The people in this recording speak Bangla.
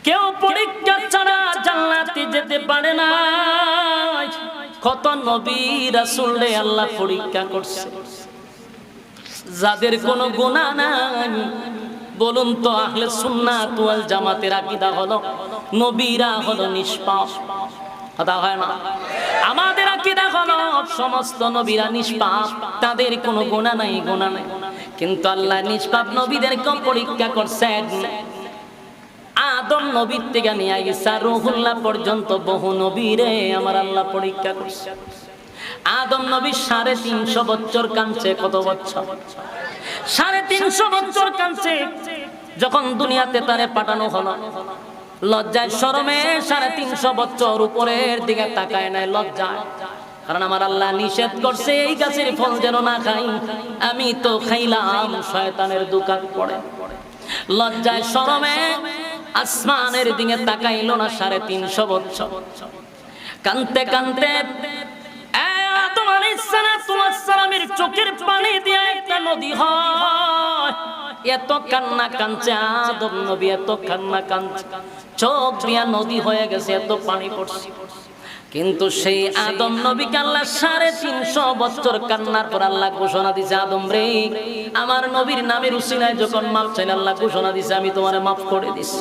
কেউ পরীক্ষা ছাড়া জান্নাতে যেতে পারে না। কত নবী রাসূলরে আল্লাহ পরীক্ষা করছে, যাদের কোনো গুনাহ নাই। বলুন তো আহলে সুন্নাত ওয়াল জামাতের আকীদা হলো নবীরা হলো নিষ্পাপ, কথা হয় না? আমাদের আকীদা হলো সমস্ত নবীরা নিষ্পাপ, তাদের কোনো গুনাহ নাই, গুনাহ নাই। কিন্তু আল্লাহ নিষ্পাপ নবীদেরকে পরীক্ষা করছেন। আদম নবীর থেকে নিয়ে ঈসা রূহুল্লাহ পর্যন্ত বহু নবীরে আমার আল্লাহ পরীক্ষা করছে। আদম নবী 350 বছর কাঁদছে। কত বছর? 350 বছর কাঁদছে। যখন দুনিয়াতে তারে পাঠানো হলো, লজ্জায় শরমে 350 বছর উপরের দিকে তাকায় নাই, লজ্জায়। কারণ আমার আল্লাহ নিষেধ করছে এই গাছের ফল যেন না খাই। আমি তো খাইলাম, শয়তানের দোকান পড়ে। লজ্জায় শরমে আসমানের দিকে তাকাইলো না 350 বছর। কানতে কানতে আদম আলাইহিস সালামের চোখের পানি দিয়ে একটা নদী হয়। এত কান্না কাঁদছে আদম নবী, এত কান্না কাঁদছে, চোখ দিয়া নদী হয়ে গেছে, এত পানি পড়ছে। কিন্তু সেই আদম নবীকে আল্লাহ 350 বছর কান্নার পর আল্লাহ ঘোষণা দিছে, আদম রে, আমার নবীর নামের উসিলায় যখন মাফ চাইলে আল্লাহ ঘোষণা দিছে আমি তোমারে মাফ করে দিছি।